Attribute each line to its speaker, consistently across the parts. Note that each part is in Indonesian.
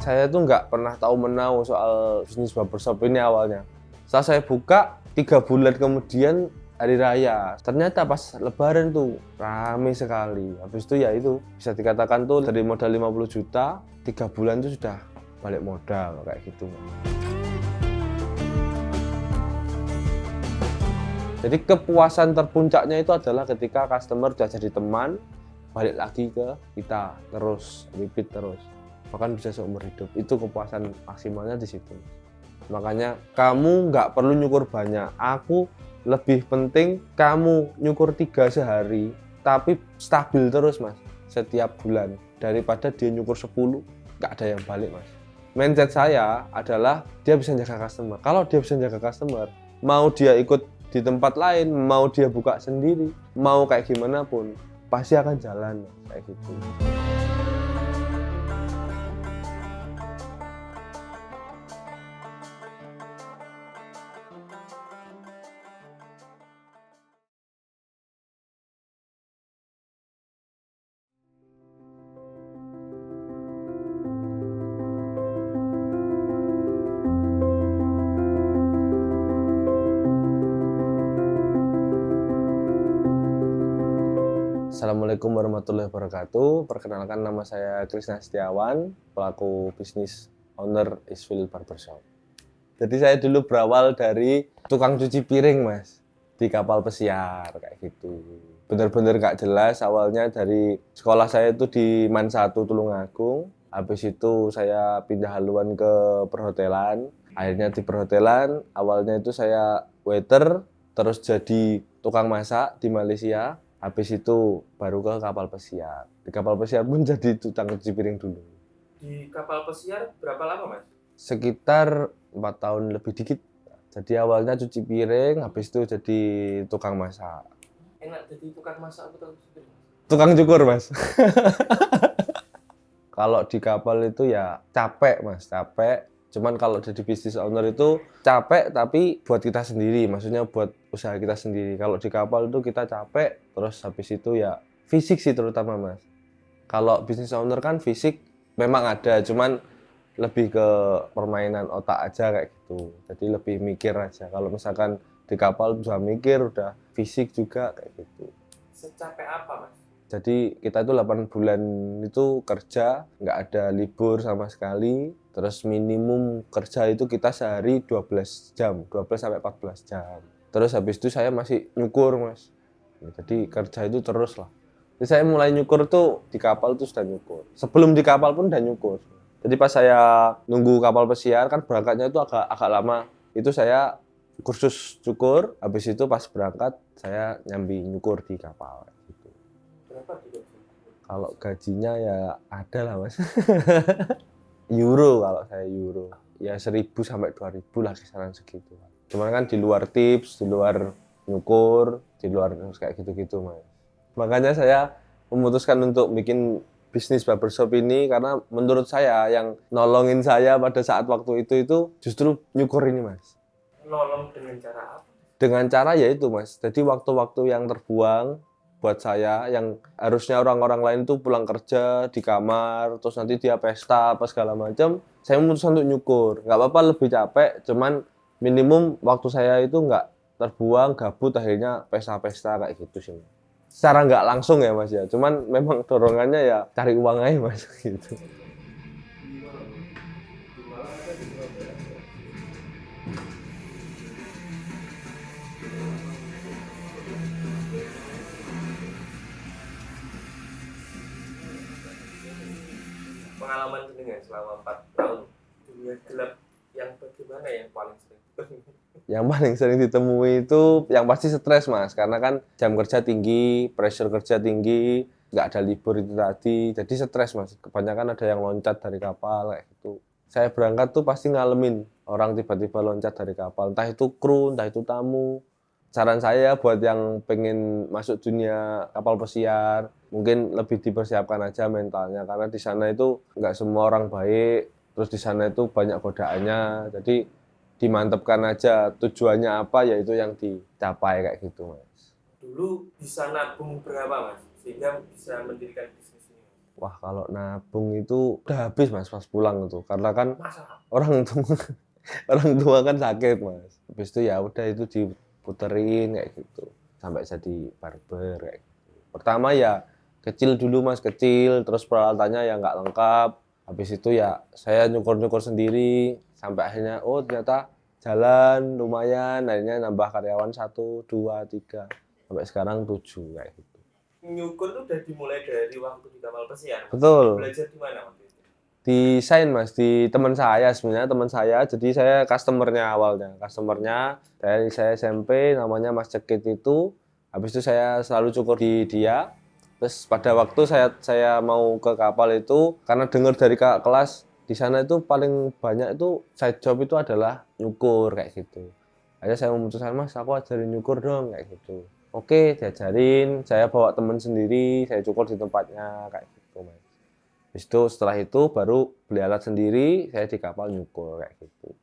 Speaker 1: Saya tuh nggak pernah tahu menau soal bisnis barbershop ini awalnya. Setelah saya buka, 3 bulan kemudian hari raya. Ternyata pas lebaran tuh rame sekali. Habis itu ya itu bisa dikatakan tuh dari modal 50 juta, 3 bulan tuh sudah balik modal kayak gitu. Jadi kepuasan terpuncaknya itu adalah ketika customer udah jadi teman, balik lagi ke kita terus, repeat terus. Bahkan bisa seumur hidup. Itu kepuasan maksimalnya di situ. Makanya kamu nggak perlu nyukur banyak. Aku lebih penting kamu nyukur 3 sehari, tapi stabil terus mas, setiap bulan. Daripada dia nyukur 10, nggak ada yang balik mas. Mindset saya adalah dia bisa jaga customer. Kalau dia bisa jaga customer, mau dia ikut di tempat lain, mau dia buka sendiri, mau kayak gimana pun, pasti akan jalan kayak gitu. Assalamualaikum warahmatullahi wabarakatuh. Perkenalkan, nama saya Krisna Setiawan, pelaku bisnis owner Isfil Barbershop. Jadi saya dulu berawal dari tukang cuci piring mas, di kapal pesiar kayak gitu. Bener-bener gak jelas awalnya. Dari sekolah saya itu di Man 1 Tulungagung. Habis itu saya pindah haluan ke perhotelan. Akhirnya di perhotelan, awalnya itu saya waiter, terus jadi tukang masak di Malaysia. Habis itu baru ke kapal pesiar. Di kapal pesiar pun jadi tukang cuci piring dulu.
Speaker 2: Di kapal pesiar berapa lama mas?
Speaker 1: Sekitar 4 tahun lebih dikit. Jadi awalnya cuci piring, habis itu jadi tukang masak.
Speaker 2: Enak jadi tukang masak atau tukang cuci piring?
Speaker 1: Tukang cukur mas. Kalau di kapal itu ya capek mas, capek. Cuman kalau jadi bisnis owner itu capek tapi buat kita sendiri, maksudnya buat usaha kita sendiri. Kalau di kapal itu kita capek, terus habis itu ya fisik sih terutama mas. Kalau bisnis owner kan fisik memang ada, cuman lebih ke permainan otak aja kayak gitu. Jadi lebih mikir aja. Kalau misalkan di kapal udah mikir, udah fisik juga kayak gitu.
Speaker 2: Secapek apa mas?
Speaker 1: Jadi kita itu 8 bulan itu kerja, nggak ada libur sama sekali. Terus minimum kerja itu kita sehari 12 jam, 12 sampai 14 jam. Terus habis itu saya masih nyukur mas. Jadi kerja itu terus lah. Jadi saya mulai nyukur tuh di kapal tuh sudah nyukur. Sebelum di kapal pun udah nyukur. Jadi pas saya nunggu kapal pesiar kan berangkatnya itu agak lama. Itu saya kursus cukur, habis itu pas berangkat saya nyambi nyukur di kapal.
Speaker 2: Berapa juga?
Speaker 1: Kalau gajinya ya ada lah mas. Euro, kalau saya euro. Ya 1.000 sampai 2.000 lah, kisaran segitu. Cuman kan di luar tips, di luar nyukur, di luar kayak gitu-gitu mas. Makanya saya memutuskan untuk bikin bisnis barbershop ini karena menurut saya yang nolongin saya pada saat waktu itu justru nyukur ini mas.
Speaker 2: Nolong dengan cara apa?
Speaker 1: Dengan cara yaitu mas, jadi waktu-waktu yang terbuang buat saya, yang harusnya orang-orang lain tuh pulang kerja di kamar, terus nanti dia pesta apa segala macam, saya memutuskan untuk nyukur. Nggak apa-apa lebih capek, cuman minimum waktu saya itu nggak terbuang, gabut, akhirnya pesta-pesta kayak gitu sih. Secara nggak langsung ya mas ya, cuman memang dorongannya ya cari uang aja mas gitu.
Speaker 2: Pengalaman dengan selama 4 tahun dunia gelap yang bagaimana yang paling sering ditemui?
Speaker 1: Yang paling sering ditemui itu yang pasti stres mas, karena kan jam kerja tinggi, pressure kerja tinggi, nggak ada libur itu tadi, jadi stres mas. Kebanyakan ada yang loncat dari kapal kayak gitu. Saya berangkat tuh pasti ngalamin orang tiba-tiba loncat dari kapal, entah itu kru, entah itu tamu. Saran saya buat yang pengen masuk dunia kapal pesiar, mungkin lebih dipersiapkan aja mentalnya, karena di sana itu nggak semua orang baik, terus di sana itu banyak godaannya, jadi dimantepkan aja tujuannya apa, yaitu yang dicapai kayak gitu mas.
Speaker 2: Dulu bisa nabung berapa mas? Sehingga bisa mendirikan bisnis ini?
Speaker 1: Wah, kalau nabung itu udah habis Mas pas pulang itu. Karena kan
Speaker 2: Masa?
Speaker 1: orang tua orang tua kan sakit Mas. Habis itu ya udah itu diputerin kayak gitu sampai jadi barber kayak gitu. Pertama ya kecil dulu Mas, kecil, terus peralatannya ya nggak lengkap. Habis itu ya saya nyukur-nyukur sendiri sampai akhirnya oh ternyata jalan lumayan, akhirnya nambah karyawan 1, 2, 3 sampai sekarang 7 kayak gitu.
Speaker 2: Nyukur tuh udah dimulai dari waktu di kapal pesiar.
Speaker 1: Betul.
Speaker 2: Belajar di mana waktu itu?
Speaker 1: Desain Mas, di teman saya sebenarnya teman saya, jadi saya customernya awalnya, customernya dari saya SMP namanya Mas Cekit itu, habis itu saya selalu cukur di dia, terus pada waktu saya mau ke kapal itu karena dengar dari kakak kelas di sana itu paling banyak itu side job itu adalah nyukur kayak gitu. Akhirnya saya memutuskan Mas aku ajarin nyukur dong kayak gitu. Oke diajarin, saya bawa teman sendiri, saya cukur di tempatnya kayak gitu Mas. Habis itu setelah itu baru beli alat sendiri, saya di kapal nyukur kayak gitu.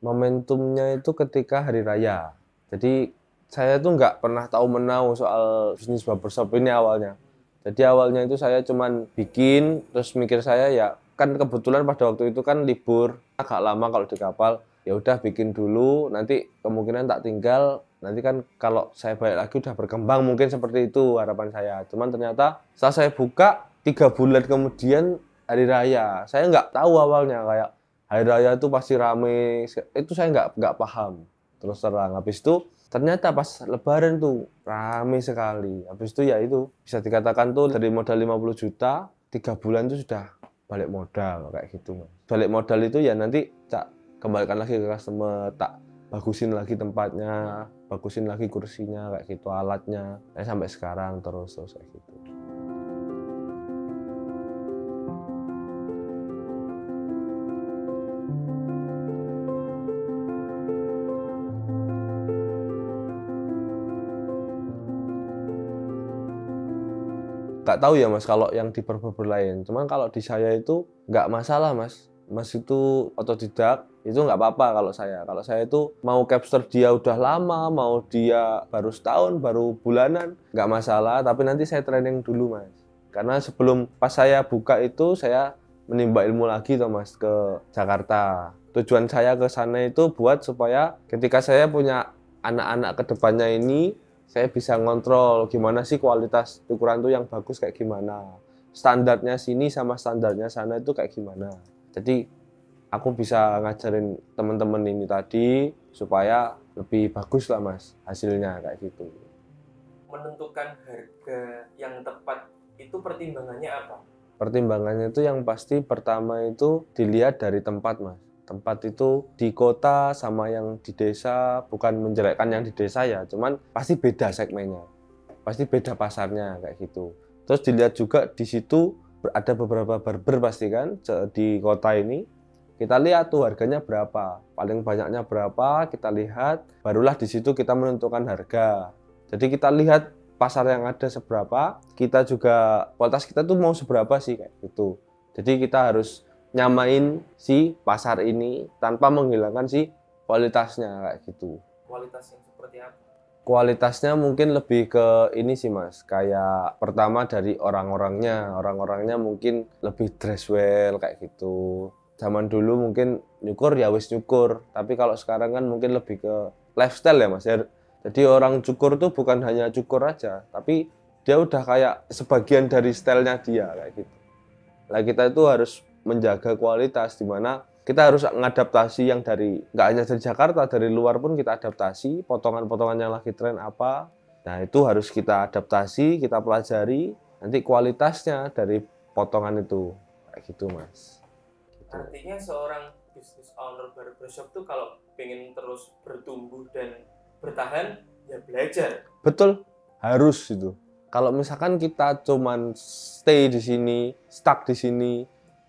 Speaker 1: Momentumnya itu ketika hari raya. Jadi saya tuh nggak pernah tahu menau soal bisnis barbershop ini awalnya. Jadi awalnya itu saya cuman bikin, terus mikir saya ya kan kebetulan pada waktu itu kan libur agak lama kalau di kapal. Ya udah bikin dulu, nanti kemungkinan tak tinggal. Nanti kan kalau saya balik lagi udah berkembang mungkin seperti itu harapan saya. Cuman ternyata setelah saya buka 3 bulan kemudian hari raya. Saya nggak tahu awalnya kayak hari raya itu pasti rame. Itu saya nggak paham terus terang. Habis itu ternyata pas lebaran tuh rame sekali. Habis itu ya itu bisa dikatakan tuh dari modal 50 juta 3 bulan itu sudah balik modal kayak gitu Mas. Balik modal itu ya nanti tak kembalikan lagi ke customer, tak bagusin lagi tempatnya, bagusin lagi kursinya kayak gitu, alatnya. Sampai sekarang terus kayak gitu. Nggak tahu ya Mas kalau yang di barber lain. Cuman kalau di saya itu nggak masalah Mas. Mas itu otodidak, itu nggak apa-apa kalau saya. Kalau saya itu mau capture dia udah lama, mau dia baru setahun, baru bulanan, nggak masalah. Tapi nanti saya training dulu Mas. Karena sebelum pas saya buka itu saya menimba ilmu lagi tuh Mas ke Jakarta. Tujuan saya ke sana itu buat supaya ketika saya punya anak-anak ke depannya ini saya bisa ngontrol gimana sih kualitas ukuran tuh yang bagus kayak gimana. Standarnya sini sama standarnya sana itu kayak gimana. Jadi aku bisa ngajarin teman-teman ini tadi supaya lebih bagus lah Mas hasilnya kayak gitu.
Speaker 2: Menentukan harga yang tepat itu pertimbangannya apa?
Speaker 1: Pertimbangannya itu yang pasti pertama itu dilihat dari tempat Mas. Tempat itu di kota sama yang di desa, bukan menjelekkan yang di desa ya, cuman pasti beda segmennya. Pasti beda pasarnya kayak gitu. Terus dilihat juga di situ ada beberapa barber pasti kan di kota ini. Kita lihat tuh harganya berapa, paling banyaknya berapa, kita lihat, barulah di situ kita menentukan harga. Jadi kita lihat pasar yang ada seberapa, kita juga kualitas kita tuh mau seberapa sih kayak gitu. Jadi kita harus nyamain si pasar ini tanpa menghilangkan si kualitasnya kayak gitu.
Speaker 2: Kualitas yang seperti apa?
Speaker 1: Kualitasnya mungkin lebih ke ini sih Mas, kayak pertama dari orang-orangnya mungkin lebih dress well kayak gitu. Zaman dulu mungkin nyukur ya wis nyukur, tapi kalau sekarang kan mungkin lebih ke lifestyle ya Mas. Jadi orang cukur tuh bukan hanya cukur aja, tapi dia udah kayak sebagian dari stylenya dia kayak gitu. Nah kita itu harus menjaga kualitas di mana kita harus mengadaptasi yang dari nggak hanya dari Jakarta, dari luar pun kita adaptasi potongan-potongan yang lagi tren apa. Nah itu harus kita adaptasi, kita pelajari nanti kualitasnya dari potongan itu kayak gitu Mas. Gitu.
Speaker 2: Artinya seorang business owner barbershop tuh kalau pengen terus bertumbuh dan bertahan ya belajar.
Speaker 1: Betul, harus itu. Kalau misalkan kita cuman stay di sini, stuck di sini,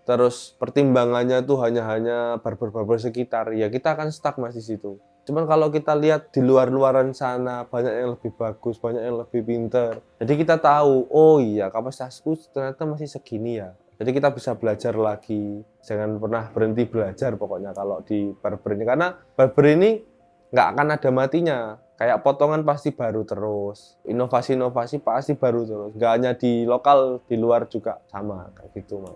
Speaker 1: terus pertimbangannya tuh hanya barber-barber sekitar, ya kita akan stuck Mas di situ. Cuman kalau kita lihat di luar-luaran sana banyak yang lebih bagus, banyak yang lebih pinter. Jadi kita tahu, oh iya kapasitasku ternyata masih segini ya. Jadi kita bisa belajar lagi. Jangan pernah berhenti belajar pokoknya kalau di barber ini. Karena barber ini nggak akan ada matinya. Kayak potongan pasti baru terus, inovasi-inovasi pasti baru terus. Nggak hanya di lokal, di luar juga sama kayak gitu mas.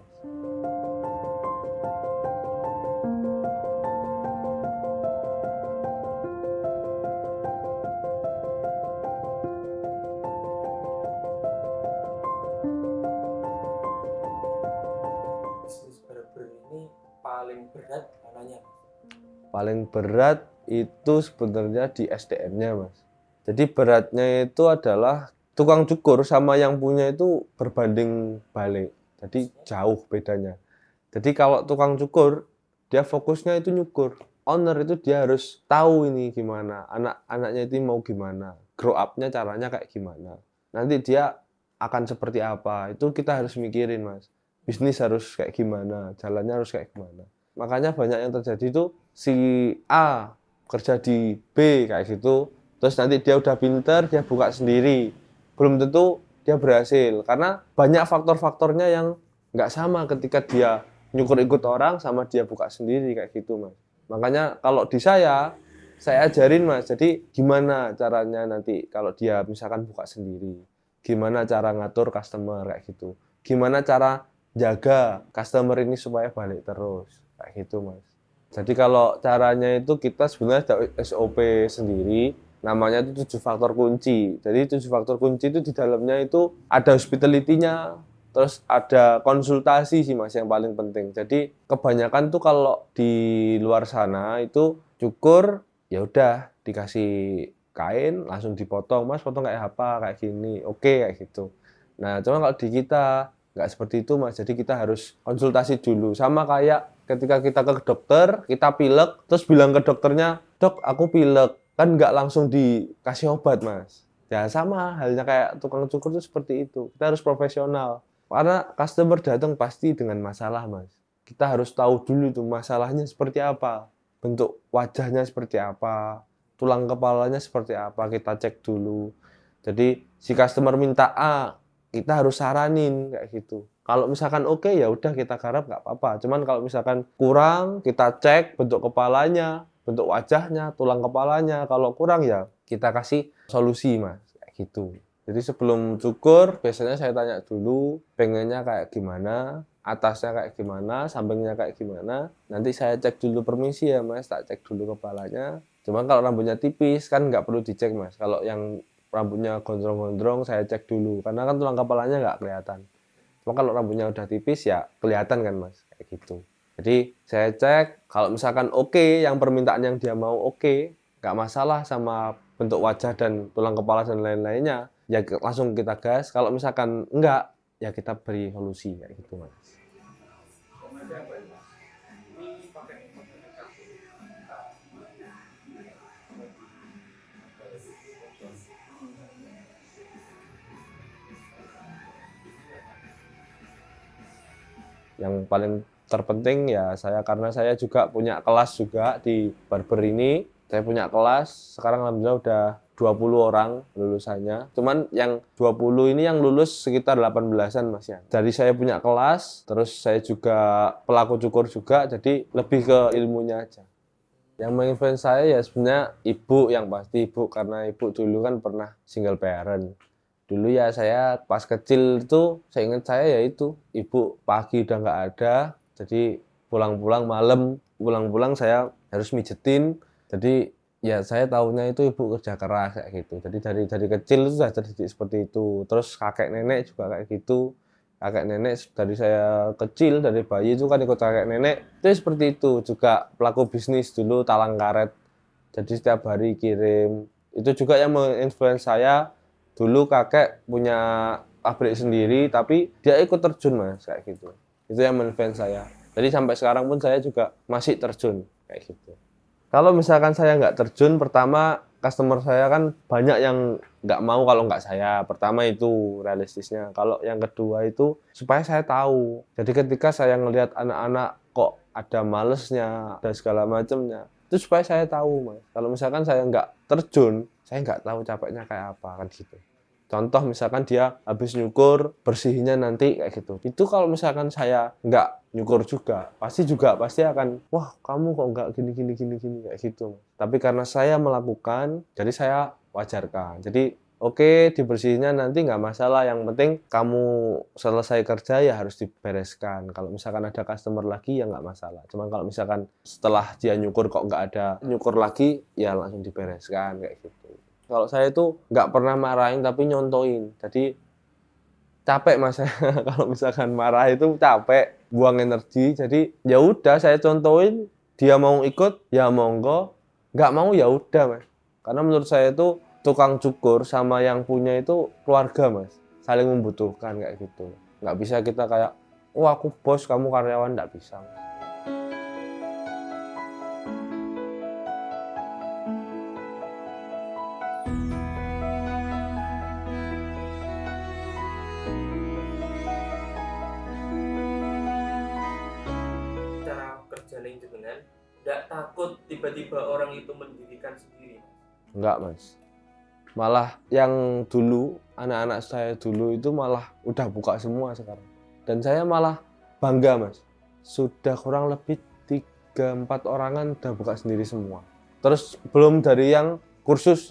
Speaker 2: Bisnis barber ini paling berat mananya?
Speaker 1: Paling berat itu sebenarnya di SDM-nya mas. Jadi beratnya itu adalah tukang cukur sama yang punya itu berbanding balik. Jadi jauh bedanya. Jadi kalau tukang cukur, dia fokusnya itu nyukur. Owner itu dia harus tahu ini gimana, anak-anaknya itu mau gimana, grow up-nya caranya kayak gimana. Nanti dia akan seperti apa, itu kita harus mikirin mas. Bisnis harus kayak gimana, jalannya harus kayak gimana. Makanya banyak yang terjadi itu si A kerja di B kayak gitu, terus nanti dia udah pinter, dia buka sendiri. Belum tentu dia berhasil, karena banyak faktor-faktornya yang nggak sama ketika dia nyukur ikut orang sama dia buka sendiri kayak gitu mas. Makanya kalau di saya ajarin mas, jadi gimana caranya nanti kalau dia misalkan buka sendiri, gimana cara ngatur customer kayak gitu, gimana cara jaga customer ini supaya balik terus kayak gitu mas. Jadi kalau caranya itu kita sebenarnya ada SOP sendiri, namanya itu 7 faktor kunci. Jadi 7 faktor kunci itu di dalamnya itu ada hospitality-nya, terus ada konsultasi sih mas yang paling penting. Jadi kebanyakan tuh kalau di luar sana itu cukur ya udah dikasih kain langsung dipotong, mas potong kayak apa, kayak gini, oke kayak gitu. Nah cuma kalau di kita nggak seperti itu mas, jadi kita harus konsultasi dulu. Sama kayak ketika kita ke dokter, kita pilek, terus bilang ke dokternya, dok aku pilek, kan nggak langsung dikasih obat mas. Ya sama halnya kayak tukang cukur itu seperti itu, kita harus profesional. Karena customer datang pasti dengan masalah mas. Kita harus tahu dulu tuh masalahnya seperti apa, bentuk wajahnya seperti apa, tulang kepalanya seperti apa, kita cek dulu. Jadi si customer minta A, kita harus saranin kayak gitu. Kalau misalkan oke ya udah kita garap nggak apa-apa. Cuman kalau misalkan kurang kita cek bentuk kepalanya, bentuk wajahnya, tulang kepalanya. Kalau kurang ya kita kasih solusi mas kayak gitu. Jadi sebelum cukur biasanya saya tanya dulu pengennya kayak gimana, atasnya kayak gimana, sampingnya kayak gimana. Nanti saya cek dulu permisi ya mas, tak cek dulu kepalanya. Cuman kalau rambutnya tipis kan nggak perlu dicek mas. Kalau yang rambutnya gondrong-gondrong saya cek dulu karena kan tulang kepalanya nggak kelihatan. Cuma kalau rambutnya udah tipis ya kelihatan kan mas kayak gitu. Jadi saya cek kalau misalkan oke, yang permintaan yang dia mau oke, nggak masalah sama bentuk wajah dan tulang kepala dan lain-lainnya, ya langsung kita gas. Kalau misalkan enggak, ya kita beri solusi kayak gitu mas. Yang paling terpenting ya saya, karena saya juga punya kelas juga di barber ini. Saya punya kelas, sekarang alhamdulillah udah 20 orang lulusannya. Cuman yang 20 ini yang lulus sekitar 18-an mas ya. Dari saya punya kelas, terus saya juga pelaku cukur juga, jadi lebih ke ilmunya aja. Yang menginfluence saya ya sebenarnya ibu, yang pasti ibu, karena ibu dulu kan pernah single parent. Dulu ya saya pas kecil itu, saya ingat saya ya itu, ibu pagi udah nggak ada, jadi pulang-pulang malam, pulang-pulang saya harus mijetin. Jadi ya saya tahunya itu ibu kerja keras kayak gitu. Jadi dari kecil itu sudah terdidik seperti itu. Terus kakek nenek juga kayak gitu. Kakek nenek dari saya kecil, dari bayi itu kan ikut kakek nenek. Itu seperti itu, juga pelaku bisnis dulu talang karet. Jadi setiap hari kirim. Itu juga yang menginfluence saya. Dulu kakek punya pabrik sendiri, tapi dia ikut terjun mas kayak gitu. Itu yang menginfluence saya. Jadi sampai sekarang pun saya juga masih terjun kayak gitu. Kalau misalkan saya nggak terjun, pertama customer saya kan banyak yang nggak mau kalau nggak saya. Pertama itu realistisnya. Kalau yang kedua itu supaya saya tahu. Jadi ketika saya ngelihat anak-anak kok ada malesnya, ada segala macamnya, itu supaya saya tahu mas. Kalau misalkan saya nggak terjun, saya nggak tahu capeknya kayak apa kan gitu. Contoh misalkan dia habis nyukur, bersihinnya nanti kayak gitu. Itu kalau misalkan saya nggak nyukur juga pasti akan, wah kamu kok nggak gini kayak gitu. Tapi karena saya melakukan, jadi saya wajarkan. Jadi oke, dibersihinnya nanti nggak masalah. Yang penting kamu selesai kerja ya harus dibereskan. Kalau misalkan ada customer lagi ya nggak masalah. Cuman kalau misalkan setelah dia nyukur kok nggak ada nyukur lagi, ya langsung dibereskan kayak gitu. Kalau saya itu nggak pernah marahin tapi nyontoin. Jadi capek mas kalau misalkan marah itu capek, buang energi. Jadi ya udah saya contohin, dia mau ikut ya monggo, nggak mau ya udah mas. Karena menurut saya itu tukang cukur sama yang punya itu keluarga mas, saling membutuhkan kayak gitu. Nggak bisa kita kayak, oh aku bos kamu karyawan, nggak bisa mas.
Speaker 2: Cara kerja dengan nggak takut tiba-tiba orang itu mendirikan sendiri?
Speaker 1: Enggak mas, malah yang dulu anak-anak saya dulu itu malah udah buka semua sekarang, dan saya malah bangga mas, sudah kurang lebih 3-4 orangan udah buka sendiri semua. Terus belum dari yang kursus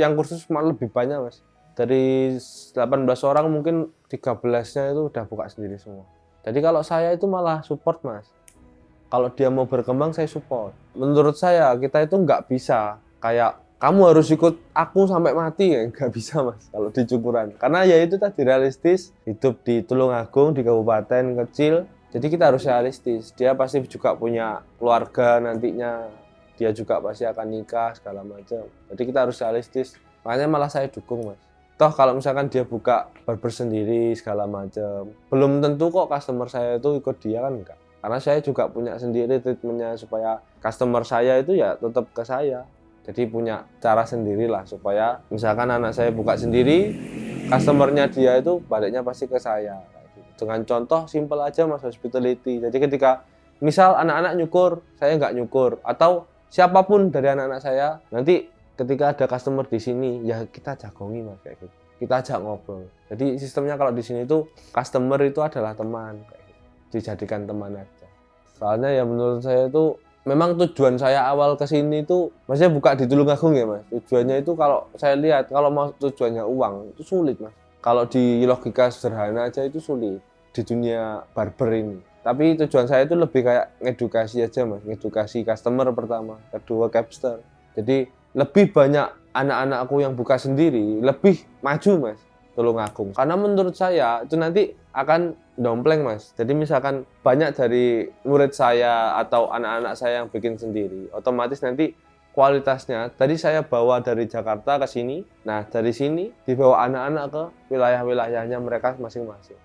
Speaker 1: malah lebih banyak mas, dari 18 orang mungkin 13-nya itu udah buka sendiri semua. Jadi kalau saya itu malah support mas, kalau dia mau berkembang saya support. Menurut saya kita itu nggak bisa kayak kamu harus ikut aku sampai mati, ya nggak bisa mas kalau di cukuran. Karena ya itu tadi realistis, hidup di Tulungagung di kabupaten kecil, jadi kita harus realistis. Dia pasti juga punya keluarga nantinya, dia juga pasti akan nikah segala macam. Jadi kita harus realistis. Makanya malah saya dukung mas. Toh kalau misalkan dia buka barber sendiri segala macam, belum tentu kok customer saya itu ikut dia, kan enggak. Karena saya juga punya sendiri treatmentnya supaya customer saya itu ya tetap ke saya. Jadi punya cara sendiri lah supaya misalkan anak saya buka sendiri, customernya dia itu baliknya pasti ke saya. Dengan contoh simple aja mas, hospitality. Jadi ketika misal anak-anak nyukur, saya nggak nyukur, atau siapapun dari anak-anak saya, nanti ketika ada customer di sini ya kita jagongi mas kayak gitu. Kita ajak ngobrol. Jadi sistemnya kalau di sini itu customer itu adalah teman, kayak gitu. Dijadikan teman aja. Soalnya ya menurut saya itu memang tujuan saya awal ke sini itu maksudnya buka di Tulungagung ya mas. Tujuannya itu kalau saya lihat kalau mau tujuannya uang itu sulit mas. Kalau di logika sederhana aja itu sulit di dunia barber ini. Tapi tujuan saya itu lebih kayak ngedukasi aja mas, ngedukasi customer pertama, kedua capster. Jadi lebih banyak anak-anakku yang buka sendiri, lebih maju mas Tulungagung. Karena menurut saya itu nanti akan dompleng mas. Jadi misalkan banyak dari murid saya atau anak-anak saya yang bikin sendiri, otomatis nanti kualitasnya tadi saya bawa dari Jakarta ke sini. Nah dari sini dibawa anak-anak ke wilayah-wilayahnya mereka masing-masing.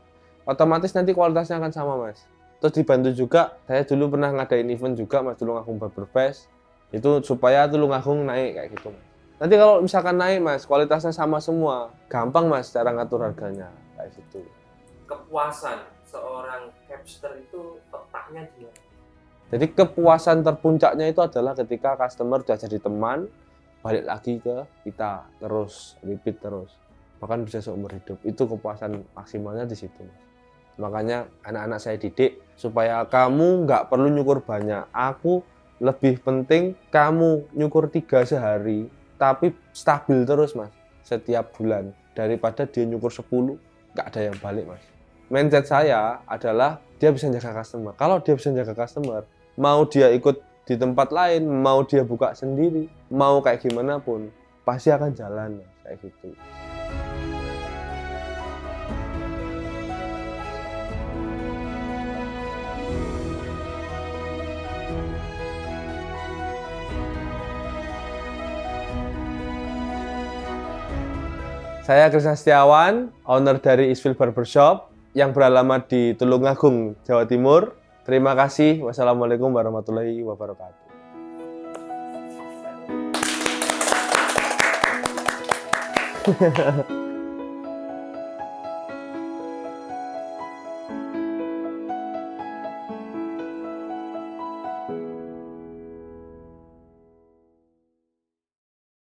Speaker 1: Otomatis nanti kualitasnya akan sama mas. Terus dibantu juga, saya dulu pernah ngadain event juga mas, Tulungagung Barber Fest. Itu supaya Tulungagung naik kayak gitu mas. Nanti kalau misalkan naik mas, kualitasnya sama semua, gampang mas cara ngatur harganya kayak gitu.
Speaker 2: Kepuasan seorang capster itu letaknya di mana?
Speaker 1: Jadi kepuasan terpuncaknya itu adalah ketika customer udah jadi teman, balik lagi ke kita terus, repeat terus, bahkan bisa seumur hidup. Itu kepuasan maksimalnya di situ mas. Makanya anak-anak saya didik supaya kamu nggak perlu nyukur banyak. Aku lebih penting kamu nyukur 3 sehari, tapi stabil terus mas setiap bulan, daripada dia nyukur 10 nggak ada yang balik mas. Mindset saya adalah dia bisa jaga customer. Kalau dia bisa jaga customer, mau dia ikut di tempat lain, mau dia buka sendiri, mau kayak gimana pun pasti akan jalan mas kayak gitu. Saya Krisna Setiawan, owner dari Isfil Barbershop yang beralamat di Tulungagung, Jawa Timur. Terima kasih. Wassalamualaikum warahmatullahi wabarakatuh.